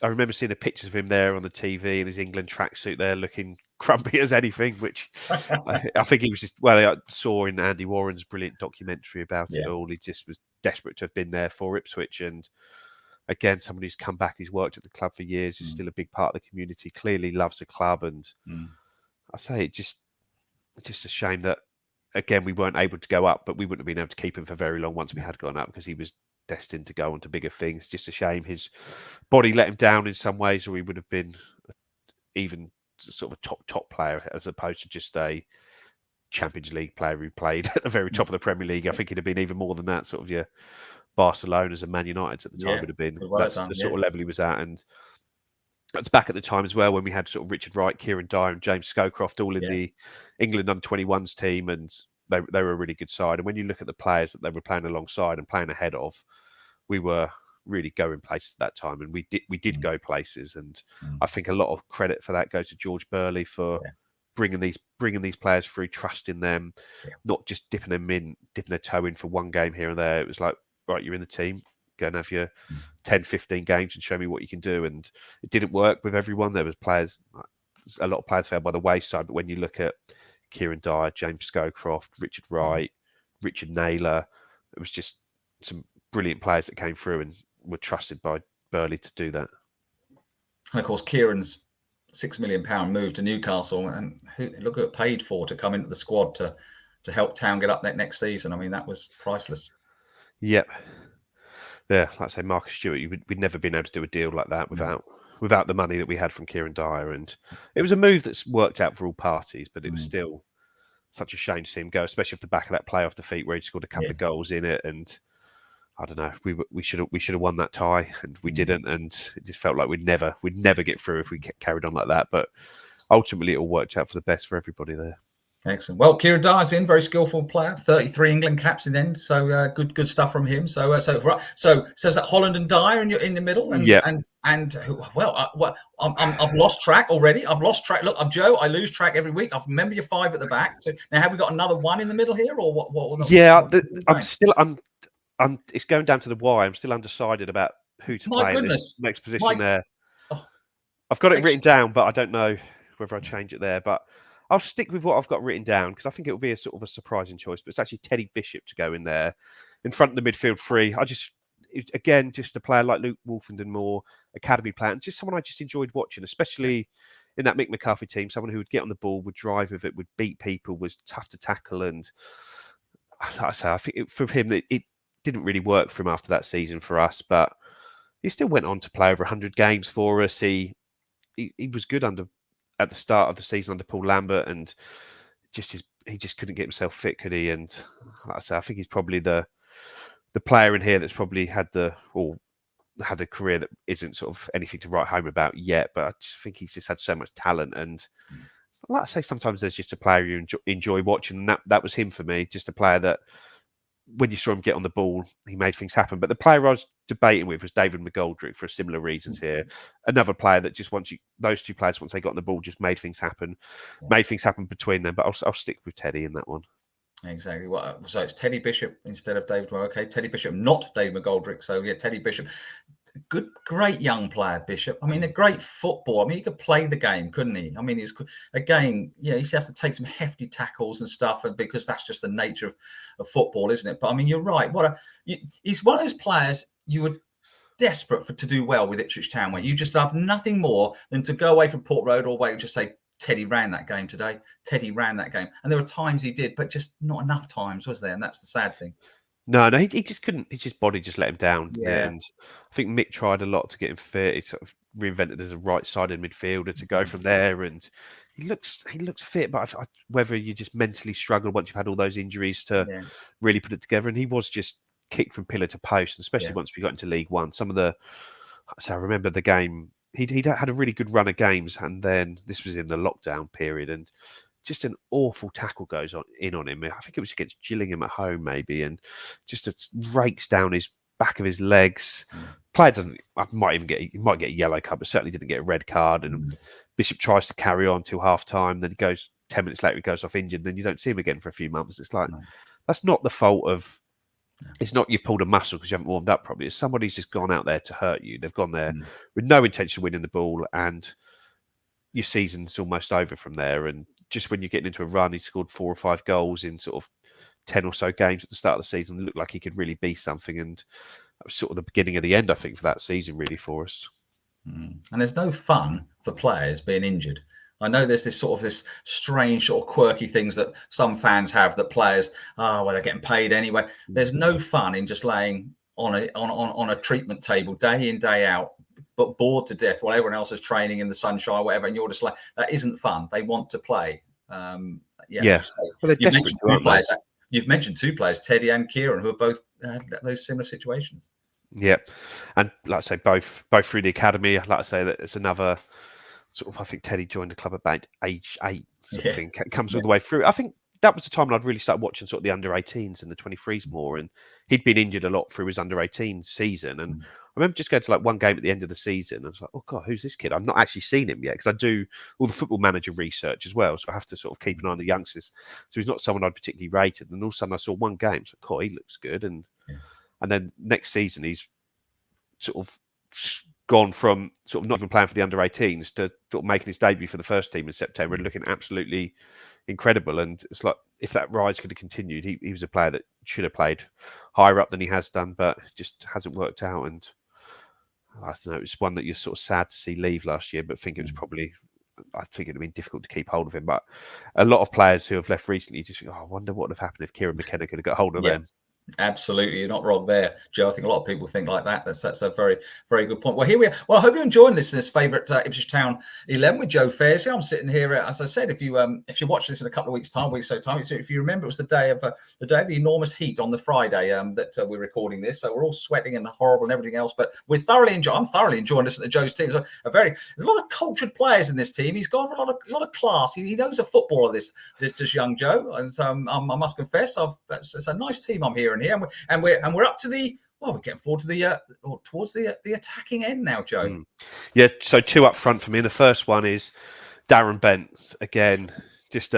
remember seeing the pictures of him there on the TV in his England tracksuit there, looking grumpy as anything. Which I think he was just. Well, I saw in Andy Warren's brilliant documentary about it all. He just was desperate to have been there for Ipswich, and again, someone who's come back, who's worked at the club for years, is still a big part of the community. Clearly loves the club, and I say it's just a shame that again we weren't able to go up, but we wouldn't have been able to keep him for very long once we had gone up because he was destined to go on to bigger things. Just a shame his body let him down in some ways, or he would have been even sort of a top player as opposed to just a Champions League player who played at the very top of the Premier League. I think he'd have been even more than that. Sort of your Barcelona's and Man United's at the time would have been. That's the sort of level he was at, and that's back at the time as well when we had sort of Richard Wright, Kieran Dyer, and James Scowcroft all in the England under-21s team, and they were a really good side. And when you look at the players that they were playing alongside and playing ahead of, we were really going places at that time, and we did go places. And I think a lot of credit for that goes to George Burley for bringing these players through, trusting them, not just dipping a toe in for one game here and there. It was like, right, you're in the team, go and have your 10, 15 games and show me what you can do. And it didn't work with everyone. There was a lot of players fell by the wayside. But when you look at Kieran Dyer, James Scowcroft, Richard Wright, Richard Naylor, it was just some brilliant players that came through and were trusted by Burley to do that. And of course, Kieran's £6 million move to Newcastle, and look at paid for to come into the squad to help Town get up that next season. I mean, that was priceless. Yep. Yeah, like I say, Marcus Stewart, we'd never been able to do a deal like that without the money that we had from Kieran Dyer. And it was a move that's worked out for all parties, but it was still such a shame to see him go, especially off the back of that playoff defeat where he scored a couple of goals in it. And I don't know, we should have won that tie, and we didn't. And it just felt like we'd never get through if we carried on like that. But ultimately, it all worked out for the best for everybody there. Excellent. Well, Kieran Dyer's in, very skillful player, 33 England caps in the end. So good stuff from him. So is that Holland and Dyer in the middle? And I've lost track already. I've lost track. Look, I'm Joe. I lose track every week. I remember your five at the back. So now have we got another one in the middle here, or what? I'm it's going down to the wire. I'm still undecided about who to play in this next position there. I've got it written down, but I don't know whether I change it there. But I'll stick with what I've got written down because I think it will be a sort of a surprising choice. But it's actually Teddy Bishop to go in there in front of the midfield three. Just a player like Luke Wolfenden Moore, academy player, and just someone I just enjoyed watching, especially in that Mick McCarthy team. Someone who would get on the ball, would drive with it, would beat people, was tough to tackle. And like I say, I think for him, it didn't really work for him after that season for us, but he still went on to play over 100 games for us. He was good at the start of the season under Paul Lambert, and he just couldn't get himself fit, could he? And like I say, I think he's probably the player in here that's probably had a career that isn't sort of anything to write home about yet, but I just think he's just had so much talent. And like I say, sometimes there's just a player you enjoy watching, and that was him for me. Just a player that when you saw him get on the ball, he made things happen. But the player I was debating with was David McGoldrick for similar reasons here. Another player that just those two players, once they got on the ball, just made things happen between them. But I'll stick with Teddy in that one. Exactly. So it's Teddy Bishop instead of David. Well, okay, Teddy Bishop, not David McGoldrick. So yeah, Teddy Bishop. great young player, Bishop. I mean, a great football. I mean, he could play the game, couldn't he? I mean, he's again, he used to have to take some hefty tackles and stuff, and because that's just the nature of football, isn't it? But I mean, you're right. He's one of those players you would desperate to do well with Ipswich Town, where you just have nothing more than to go away from Port Road or away and just say, Teddy ran that game today. Teddy ran that game. And there were times he did, but just not enough times, was there? And that's the sad thing. No, he just couldn't. His body just let him down. Yeah. And I think Mick tried a lot to get him fit. He sort of reinvented as a right-sided midfielder to go from there, and he looks fit. But whether you just mentally struggle once you've had all those injuries to really put it together, and he was just kicked from pillar to post, especially once we got into League One. I remember the game. He'd had a really good run of games, and then this was in the lockdown period, and just an awful tackle goes on him. I think it was against Gillingham at home, maybe, and just rakes down his back of his legs. Player might get a yellow card, but certainly didn't get a red card. And Bishop tries to carry on till half time, then he goes 10 minutes later, he goes off injured, and then you don't see him again for a few months. It's like that's not the fault of. It's not you've pulled a muscle because you haven't warmed up properly. It's somebody's just gone out there to hurt you. They've gone there with no intention of winning the ball, and your season's almost over from there. And just when you're getting into a run, he scored 4 or 5 goals in sort of 10 or so games at the start of the season. It looked like he could really be something. And that was sort of the beginning of the end, I think, for that season, really, for us. And there's no fun for players being injured. I know there's this strange sort of quirky things that some fans have that players, they're getting paid anyway. There's no fun in just laying on a treatment table day in, day out, but bored to death while everyone else is training in the sunshine, whatever, and you're just like, that isn't fun. They want to play. Well, they're desperate to, aren't they? You've mentioned 2 players, Teddy and Kieran, who have both had those similar situations. Yeah, and like I say, both through the academy. Like I say, that it's another sort of. I think Teddy joined the club about age 8, sort of thing. Comes all the way through. I think that was the time when I'd really started watching sort of the under-18s and the 23s more. And he'd been injured a lot through his under-18 season. And I remember just going to like one game at the end of the season. And I was like, oh God, who's this kid? I've not actually seen him yet because I do all the Football Manager research as well. So I have to sort of keep an eye on the youngsters. So he's not someone I'd particularly rated. And all of a sudden I saw one game. So oh, he looks good. And then next season he's sort of gone from sort of not even playing for the under-18s to sort of making his debut for the first team in September and looking absolutely incredible. And it's like if that rise could have continued, he was a player that should have played higher up than he has done, but just hasn't worked out. And I don't know, it's one that you're sort of sad to see leave last year, but think it was probably, I think it'd have been difficult to keep hold of him. But a lot of players who have left recently just think, I wonder what would have happened if Kieran McKenna could have got hold of them. Absolutely, you're not wrong there, Joe. I think a lot of people think like that. That's a very, very good point. Well, here we are. Well, I hope you're enjoying this favourite Ipswich Town 11 with Joe Fairs. I'm sitting here, as I said. If you watch this in a couple of weeks' time, if you remember, it was the day of the enormous heat on the Friday that we're recording this. So we're all sweating and horrible and everything else, but we're thoroughly enjoying. I'm thoroughly enjoying listening to Joe's team. So there's a lot of cultured players in this team. He's got a lot of class. He knows a footballer. This young Joe, and so I must confess, it's a nice team I'm hearing here, and we're up to the. Well, we're getting forward to towards the attacking end now, Joe. Yeah, so 2 up front for me. And the first one is Darren Bent. Again, just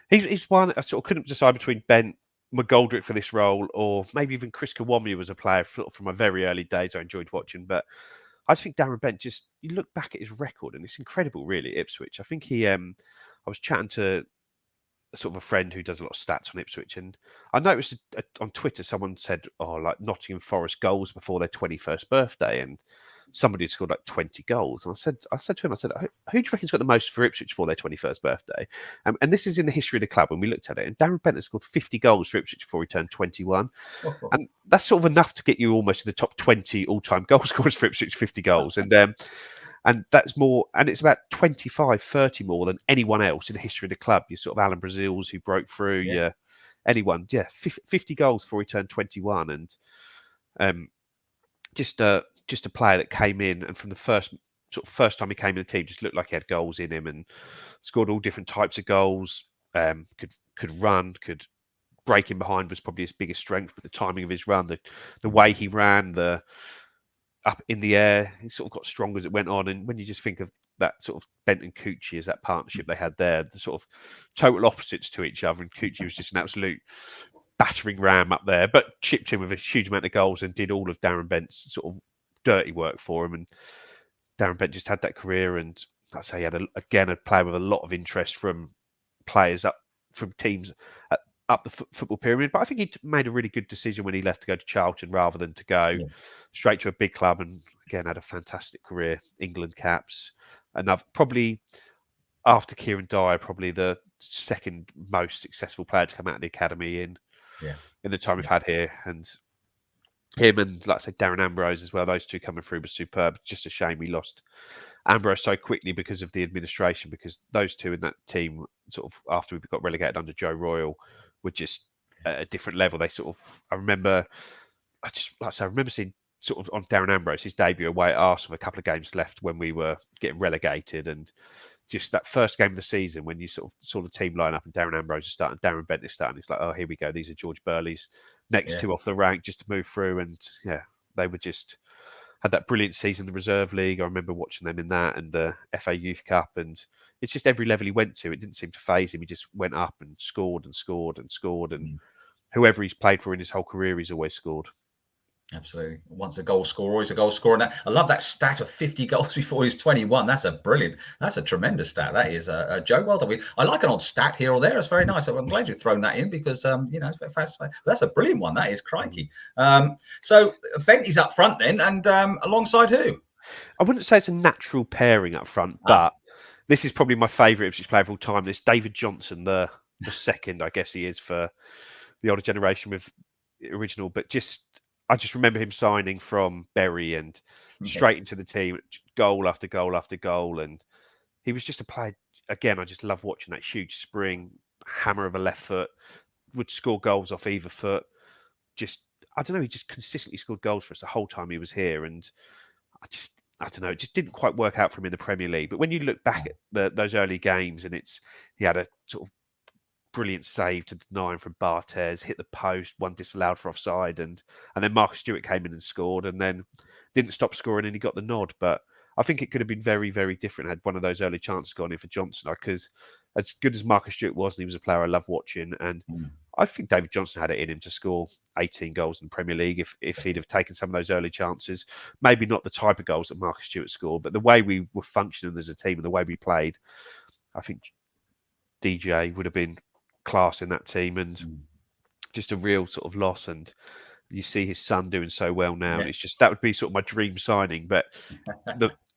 he's one I sort of couldn't decide between Bent, McGoldrick for this role, or maybe even Chris Kawamia was a player from my very early days I enjoyed watching. But I just think Darren Bent, you look back at his record and it's incredible, really, at Ipswich. I think I was chatting to sort of a friend who does a lot of stats on Ipswich, and I noticed on Twitter someone said, like Nottingham Forest goals before their 21st birthday, and somebody had scored like 20 goals. And I said to him, who do you reckon's got the most for Ipswich for their 21st birthday? And this is in the history of the club when we looked at it. And Darren Bent scored 50 goals for Ipswich before he turned 21. And that's sort of enough to get you almost in the top 20 all-time goal scorers for Ipswich, 50 goals. And that's more, and it's about 25, 30 more than anyone else in the history of the club. You sort of Alan Brazils who broke through, anyone, 50 goals before he turned 21. And just a player that came in and from the first time he came in the team, just looked like he had goals in him and scored all different types of goals. Could run, could break in behind was probably his biggest strength, but the timing of his run, the way he ran, the up in the air, he sort of got stronger as it went on. And when you just think of that sort of Bent and Coochie as that partnership they had there, the sort of total opposites to each other. And Coochie was just an absolute battering ram up there, but chipped in with a huge amount of goals and did all of Darren Bent's sort of dirty work for him. And Darren Bent just had that career, and I'd say he had a player with a lot of interest from players from teams up the football pyramid. But I think he made a really good decision when he left to go to Charlton rather than to go straight to a big club. And again, had a fantastic career, England caps, and I've probably, after Kieran Dyer, probably the second most successful player to come out of the academy in the time we've had here. And him and, like I say, Darren Ambrose as well, those two coming through were superb. Just a shame we lost Ambrose so quickly because of the administration, because those two in that team, sort of after we got relegated under Joe Royle, were just at a different level. They sort of, I remember seeing sort of on Darren Ambrose, his debut away at Arsenal, a couple of games left when we were getting relegated, and just that first game of the season when you sort of saw the team line up and Darren Ambrose is starting, Darren Bent is starting. It's like, oh, here we go. These are George Burley's next two off the rank just to move through. And they were just had that brilliant season in the Reserve League. I remember watching them in that and the FA Youth Cup. And it's just every level he went to, it didn't seem to faze him. He just went up and scored and scored and scored. And whoever he's played for in his whole career, he's always scored. Absolutely. Once a goal scorer, always a goal scorer. And I love that stat of 50 goals before he's 21. That's a tremendous stat. That is a Joe. Well done. I like an odd stat here or there. It's very nice. I'm glad you've thrown that in because, it's very fascinating. That's a brilliant one. That is crikey. So Bentley's up front then, and alongside who? I wouldn't say it's a natural pairing up front, but this is probably my favourite Ipswich player of all time. This David Johnson, the second, I guess he is for the older generation with the original, but I just remember him signing from Bury and straight into the team, goal after goal after goal. And he was just a player, again, I just love watching that huge spring, hammer of a left foot, would score goals off either foot. I don't know, he just consistently scored goals for us the whole time he was here. And I don't know, it just didn't quite work out for him in the Premier League. But when you look back at those early games, and he had a sort of brilliant save to deny him from Barthez, hit the post, one disallowed for offside, and then Marcus Stewart came in and scored, and then didn't stop scoring, and he got the nod. But I think it could have been very, very different had one of those early chances gone in for Johnson, because as good as Marcus Stewart was, and he was a player I love watching, and I think David Johnson had it in him to score 18 goals in the Premier League if he'd have taken some of those early chances. Maybe not the type of goals that Marcus Stewart scored, but the way we were functioning as a team and the way we played, I think DJ would have been class in that team, and just a real sort of loss. And you see his son doing so well now, and it's just, that would be sort of my dream signing. But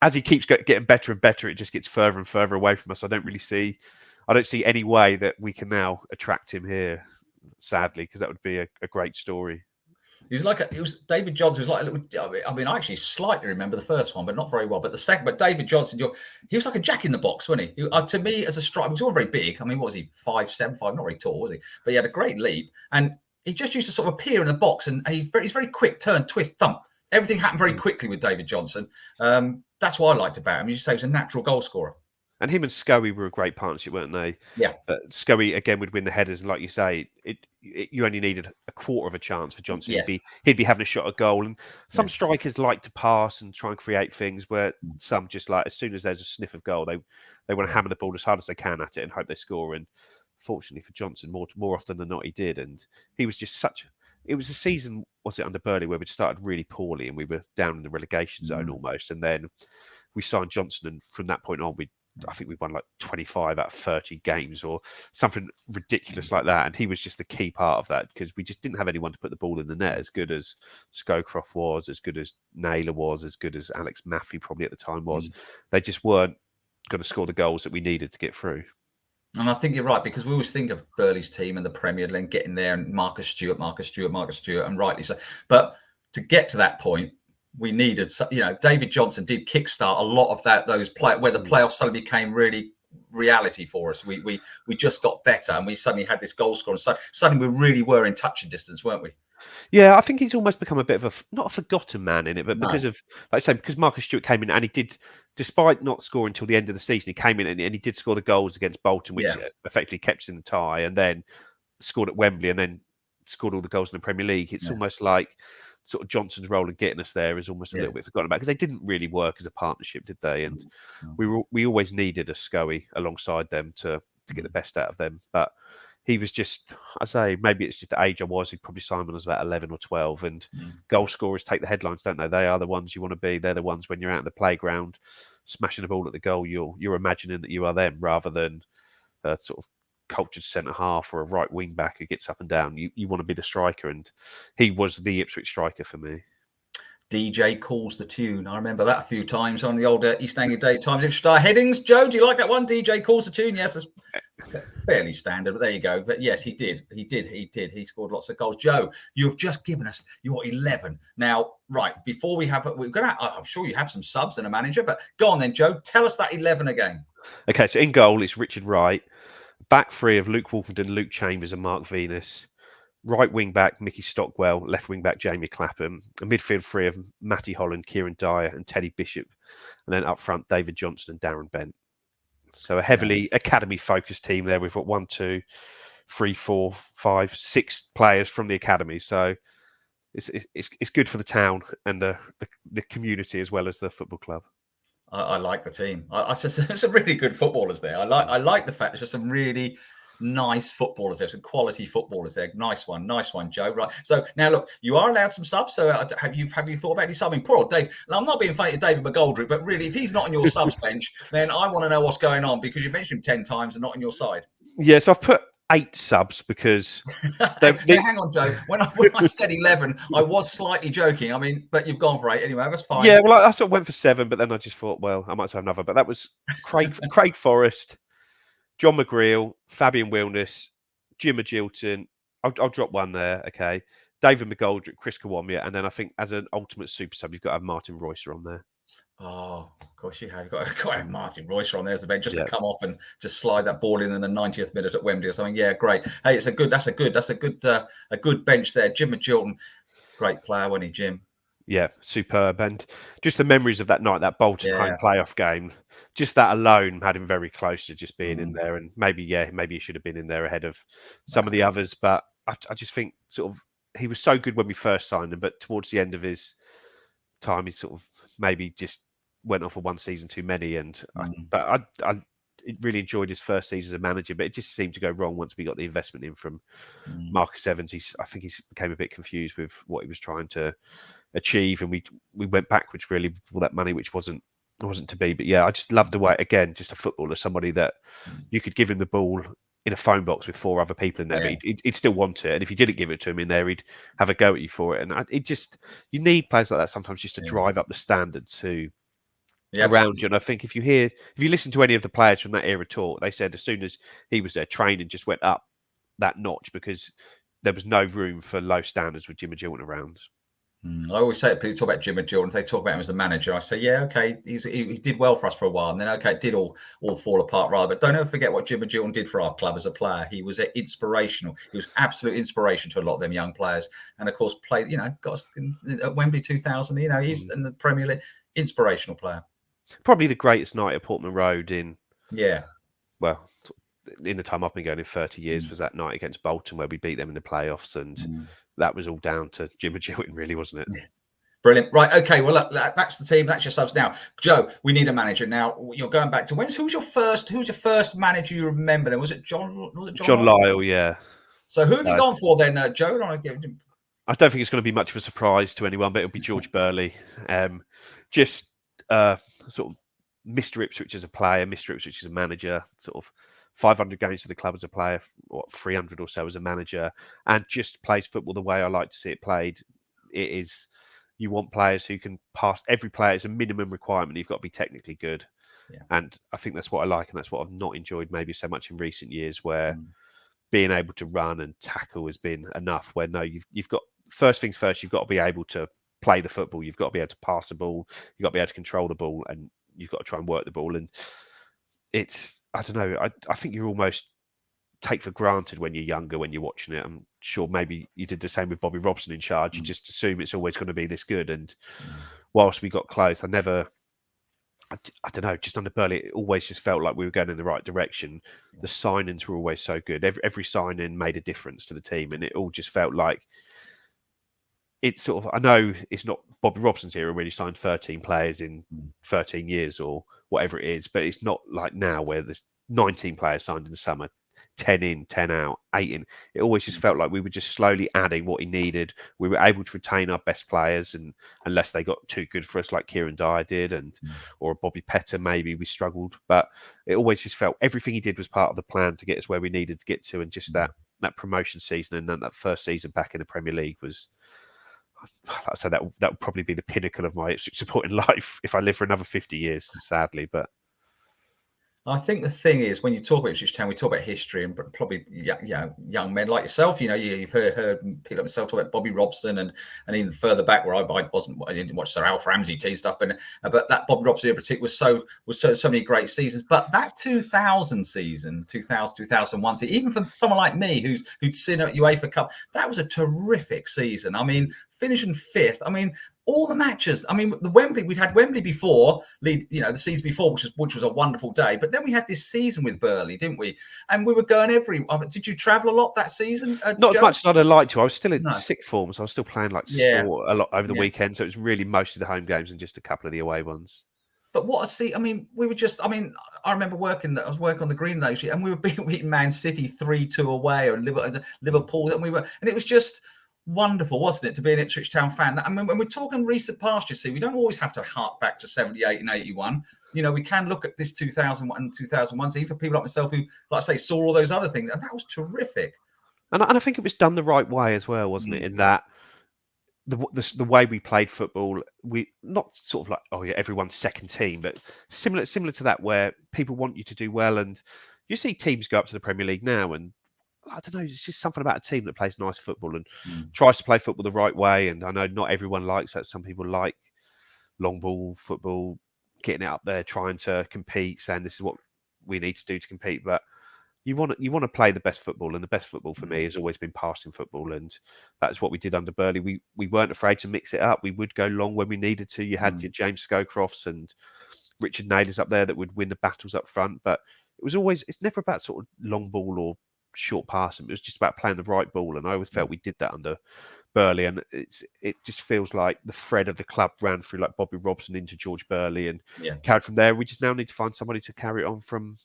as he keeps getting better and better, it just gets further and further away from us. I don't see any way that we can now attract him here, sadly, because that would be a great story. David Johnson was like a little. I mean, I actually slightly remember the first one, but not very well. But the second, David Johnson, he was like a jack in the box, wasn't he? To me, as a striker, he was all very big. I mean, what was he? 5'7", 5", not very tall, was he? But he had a great leap, and he just used to sort of appear in the box, and he's very quick, turn, twist, thump. Everything happened very quickly with David Johnson. That's what I liked about him. You say he was a natural goal scorer. And him and Scully were a great partnership, weren't they? Yeah. Scully, again, would win the headers. And like you say, you only needed a quarter of a chance for Johnson. Yes. He'd be having a shot at goal. And some strikers like to pass and try and create things, where some just like, as soon as there's a sniff of goal, they want to hammer the ball as hard as they can at it and hope they score. And fortunately for Johnson, more often than not, he did. And he was just it was a season, was it under Burley, where we'd started really poorly and we were down in the relegation zone almost. And then we signed Johnson, and from that point on, I think we won like 25 out of 30 games or something ridiculous like that. And he was just the key part of that, because we just didn't have anyone to put the ball in the net, as good as Scowcroft was, as good as Naylor was, as good as Alex Maffey probably at the time was. They just weren't going to score the goals that we needed to get through. And I think you're right, because we always think of Burley's team and the Premier League getting there and Marcus Stewart, and rightly so. But to get to that point, we needed, David Johnson did kickstart a lot of where the playoffs suddenly became really reality for us. We just got better, and we suddenly had this goal scorer. And suddenly we really were in touching distance, weren't we? Yeah, I think he's almost become a bit of not a forgotten man in it, but because of, like I say, because Marcus Stewart came in and he did, despite not scoring until the end of the season, he came in and he did score the goals against Bolton, which effectively kept us in the tie, and then scored at Wembley, and then scored all the goals in the Premier League. It's almost like sort of Johnson's role in getting us there is almost a little bit forgotten about, because they didn't really work as a partnership, did they? And we always needed a Scully alongside them to get the best out of them. But he was just, I say, maybe it's just the age I was. He'd probably signed when I was about 11 or 12. And goal scorers take the headlines, don't they? They are the ones you want to be. They're the ones when you're out in the playground smashing the ball at the goal, you're imagining that you are them rather than a sort of cultured centre half or a right wing back who gets up and down. You want to be the striker, and he was the Ipswich striker for me. DJ calls the tune. I remember that a few times on the old East Anglia Times Ipswich Star headings. Joe, do you like that one? DJ calls the tune. Yes, that's fairly standard, but there you go. But yes, he did. He scored lots of goals. Joe, you've just given us your 11. Now, right, before we have, I'm sure you have some subs and a manager, but go on then, Joe. Tell us that 11 again. Okay, so in goal, it's Richard Wright. Back three of Luke Wolfenden, Luke Chambers and Mark Venus. Right wing back, Mickey Stockwell. Left wing back, Jamie Clapham. A midfield three of Matty Holland, Kieran Dyer and Teddy Bishop. And then up front, David Johnson and Darren Bent. So a heavily academy-focused team there. We've got 1, 2, 3, 4, 5, 6 players from the academy. So it's good for the town and the community as well as the football club. I like the team. There's some really good footballers there. I like the fact there's just some really nice footballers there, some quality footballers there. Nice one, Joe. Right. So now look, you are allowed some subs. So have you thought about any subbing? Poor old Dave. Now, I'm not being funny to David McGoldrick, but really, if he's not on your subs bench, then I want to know what's going on because you mentioned him 10 times and not on your side. Yes, I've put 8 subs because hang on, Joe. When I said 11, I was slightly joking. I mean, but you've gone for 8 anyway. That's fine. Yeah, well, I sort of went for 7, but then I just thought, well, I might have another. But that was Craig Forrest, John McGreal, Fabian Wilness, Jim Agilton. I'll drop one there, okay. David McGoldrick, Chris Kawamia, and then I think as an ultimate super sub, you've got to have Martin Reusser on there. Oh, of course you have. You've got to have Martin Reusser on there as the bench just to come off and just slide that ball in the 90th minute at Wembley or something. Yeah, great. Hey, that's a good bench there. Jim Agilton, great player, wasn't he, Jim? Yeah, superb. And just the memories of that night, that Bolton home playoff game, just that alone had him very close to just being in there. And maybe he should have been in there ahead of some of the others. But I just think sort of he was so good when we first signed him, but towards the end of his time, he sort of maybe just went off for one season too many. And I really enjoyed his first season as a manager, but it just seemed to go wrong once we got the investment in from Marcus Evans. I think he became a bit confused with what he was trying to achieve, and we went backwards really with all that money, which wasn't to be. But yeah, I just love the way, again, just a footballer, somebody that you could give him the ball in a phone box with 4 other people in there, but he'd still want it. And if you didn't give it to him in there, he'd have a go at you for it. And you need players like that sometimes just to drive up the standards around you. And I think if you listen to any of the players from that era talk, they said as soon as he was there, training just went up that notch because there was no room for low standards with Jim Agilton around. I always say, people talk about Jim Agilton, if they talk about him as a manager, I say, yeah, okay, he did well for us for a while, and then okay, it did all fall apart rather. But don't ever forget what Jim Agilton did for our club as a player. He was inspirational. He was absolute inspiration to a lot of them young players, and of course played, got us at Wembley 2000. He's in the Premier League, inspirational player. Probably the greatest night at Portman Road in the time I've been going in 30 years was that night against Bolton where we beat them in the playoffs, and that was all down to Jim Agilton, really, wasn't it? Yeah. Brilliant. Right. Okay. Well, look, that's the team. That's your subs. Now, Joe, we need a manager. Now, you're going back to who was your first manager you remember then? Was it John Lyle? Yeah. So who have you gone for then, Joe? I don't think it's going to be much of a surprise to anyone, but it'll be George Burley. Just sort of Mr. Ipswich as a player, Mr. Ipswich as a manager, sort of 500 games for the club as a player, 300 or so as a manager, and just plays football the way I like to see it played. It is, you want players who can pass. Every player is a minimum requirement. You've got to be technically good. Yeah. And I think that's what I like, and that's what I've not enjoyed maybe so much in recent years, where being able to run and tackle has been enough. Where no, you've got, first things first, you've got to be able to play the football. You've got to be able to pass the ball. You've got to be able to control the ball, and you've got to try and work the ball. And it's, I don't know, I think you almost take for granted when you're younger, when you're watching it. I'm sure maybe you did the same with Bobby Robson in charge. You just assume it's always going to be this good. And whilst we got close, I don't know, just under Burley, it always just felt like we were going in the right direction. The signings were always so good. Every signing made a difference to the team, and it all just felt like it's sort of, I know it's not Bobby Robson's era when he signed 13 players in 13 years or whatever it is, but it's not like now where there's 19 players signed in the summer. 10 in, 10 out, 8 in. It always just felt like we were just slowly adding what he needed. We were able to retain our best players, and unless they got too good for us, like Kieran Dyer did, or Bobby Petter, maybe we struggled. But it always just felt everything he did was part of the plan to get us where we needed to get to, and just that promotion season and then that first season back in the Premier League was, like I said, that would probably be the pinnacle of my Ipswich supporting life if I live for another 50 years, sadly. But I think the thing is, when you talk about Ipswich Town, we talk about history and probably young men like yourself. You've heard people like myself talk about Bobby Robson and even further back where I didn't watch Sir Alf Ramsey tea stuff, but that Bobby Robson in particular was so many great seasons. But that 2000 season, 2001 season, even for someone like me who'd seen at UEFA Cup, that was a terrific season. I mean, finishing fifth. I mean, all the matches. I mean, we'd had Wembley before, the season before, which was a wonderful day. But then we had this season with Burley, didn't we? And we were going did you travel a lot that season? not Joe? as much as I'd like to. I was still in No. sixth form, so I was still playing sport a lot over the Yeah. weekend. So it was really most of the home games and just a couple of the away ones. But I mean, I remember I was working on the green those years, and we were beating Man City 3-2 away, or Liverpool, and it was just wonderful, wasn't it, to be an Ipswich Town fan? I mean, when we're talking recent past, you see, we don't always have to hark back to 78 and 81. We can look at this 2001 and 2001, even for people like myself who, like I say, saw all those other things, and that was terrific. And I think it was done the right way as well, wasn't it? In that the way we played football, we not sort of like, oh yeah, everyone's second team, but similar to that, where people want you to do well, and you see teams go up to the Premier League now, and I don't know, it's just something about a team that plays nice football and tries to play football the right way. And I know not everyone likes that. Some people like long ball football, getting it up there, trying to compete, saying this is what we need to do to compete. But you want to play the best football, and the best football for me has always been passing football, and that's what we did under Burley. We weren't afraid to mix it up. We would go long when we needed to. You had your James Scowcrofts and Richard Naylors up there that would win the battles up front, but it's never about sort of long ball or short passing. It was just about playing the right ball, and I always felt we did that under Burley, and it just feels like the thread of the club ran through like Bobby Robson into George Burley and carried from there. We just now need to find somebody to carry it on from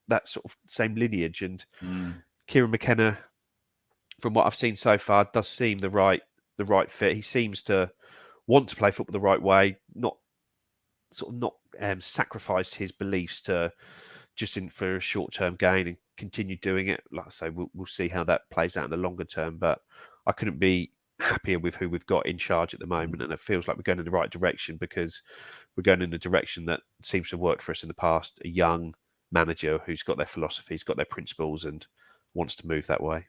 that sort of same lineage, and Kieran McKenna, from what I've seen so far, does seem the right fit. He seems to want to play football the right way, not sacrifice his beliefs to just for a short-term gain, and continue doing it. Like I say, we'll see how that plays out in the longer term, but I couldn't be happier with who we've got in charge at the moment, and it feels like we're going in the right direction, because we're going in the direction that seems to have worked for us in the past. A young manager who's got their philosophies, got their principles, and wants to move that way.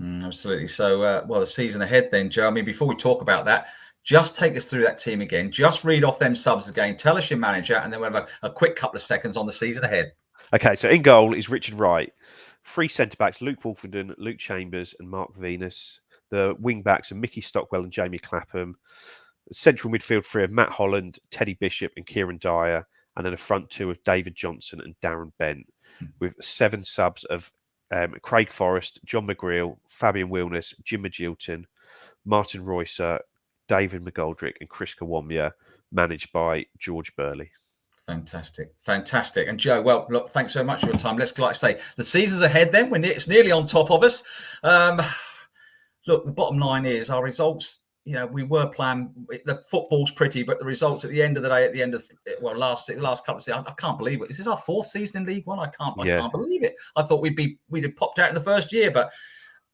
Absolutely. So, the season ahead then, Joe. I mean, before we talk about that, just take us through that team again. Just read off them subs again. Tell us your manager, and then we'll have a quick couple of seconds on the season ahead. Okay, so in goal is Richard Wright. 3 centre-backs, Luke Wolfenden, Luke Chambers and Mark Venus. The wing-backs are Mickey Stockwell and Jamie Clapham. Central midfield 3 of Matt Holland, Teddy Bishop and Kieran Dyer. And then a front 2 of David Johnson and Darren Bent. With 7 subs of Craig Forrest, John McGreal, Fabian Wilness, Jim Magilton, Martin Roycer, David McGoldrick and Chris Kawamia, managed by George Burley. Fantastic. And Joe, well, look, thanks so much for your time. Let's, like I say, the season's ahead then. It's nearly on top of us. Look, the bottom line is our results. We were playing, the football's pretty, but the results at the end of the day, last couple of seasons, I can't believe it. Is this our 4th season in League One? I can't believe it. I thought we'd have popped out in the first year, but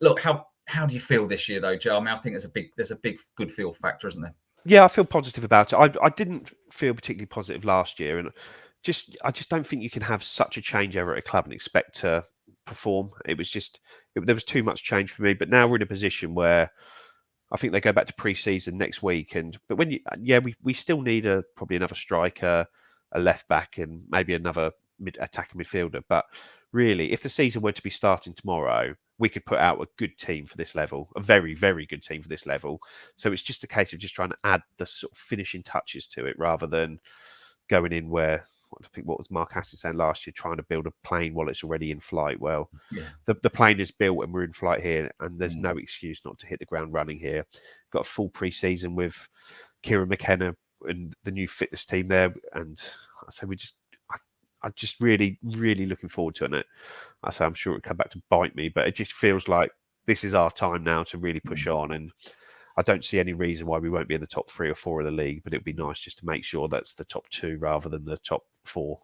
look, how do you feel this year though, Joe? I mean, I think there's a big good feel factor, isn't there? Yeah, I feel positive about it. I didn't feel particularly positive last year, and I just don't think you can have such a changeover at a club and expect to perform. There was too much change for me, but now we're in a position where I think they go back to pre-season next week, but we still need probably another striker, a left back, and maybe another attacking midfielder. But really, if the season were to be starting tomorrow, we could put out a good team for this level, a very, very good team for this level. So it's just a case of just trying to add the sort of finishing touches to it, rather than going in where, I think what was Mark Ashton saying last year, trying to build a plane while it's already in flight. Well, the plane is built and we're in flight here, and there's no excuse not to hit the ground running here. Got a full pre-season with Kieran McKenna and the new fitness team there, and so I'm just really, really looking forward to it. I say I'm sure it'll come back to bite me, but it just feels like this is our time now to really push on. And I don't see any reason why we won't be in the top 3 or 4 of the league, but it'd be nice just to make sure that's the top 2 rather than the top 4.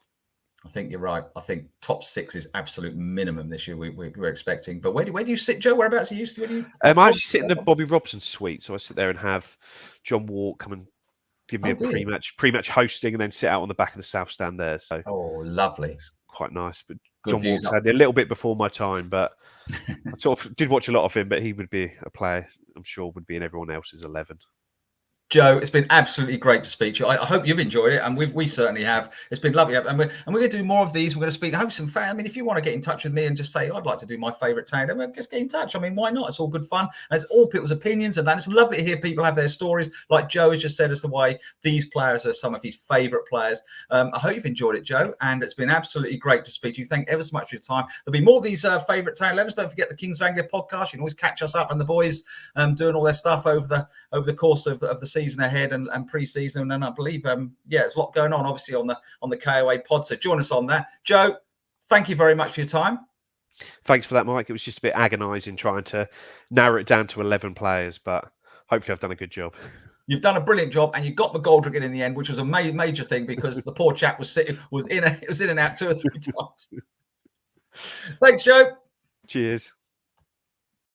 I think you're right. I think top 6 is absolute minimum this year. We're expecting. But where do you sit, Joe? Whereabouts are you used to? I actually sit in the Bobby Robson suite, so I sit there and have John Walk come and give me a pre-match hosting, and then sit out on the back of the south stand there. So lovely, it's quite nice. But good John Walk's had a little bit before my time, but I sort of did watch a lot of him. But he would be a player I'm sure would be in everyone else's 11. Joe, it's been absolutely great to speak to you. I hope you've enjoyed it, and we certainly have. It's been lovely, and we're going to do more of these. We're going to speak. I hope some fans. I mean, if you want to get in touch with me and just say I'd like to do my favourite town, just get in touch. I mean, why not? It's all good fun. And it's all people's opinions, and it's lovely to hear people have their stories, like Joe has just said, as to why these players are some of his favourite players. I hope you've enjoyed it, Joe, and it's been absolutely great to speak to you. Thank you ever so much for your time. There'll be more of these favourite town 11s. Don't forget the Kings of Anglia podcast. You can always catch us up and the boys doing all their stuff over the course of the season ahead and pre-season, and I believe there's a lot going on obviously on the KOA pod, so join us on that. Joe, thank you very much for your time. Thanks for that, Mike. It was just a bit agonising trying to narrow it down to 11 players, but hopefully I've done a good job. You've done a brilliant job, and you got McGoldrick in the end, which was a major thing, because the poor chap was in and out 2 or 3 times. Thanks, Joe. Cheers.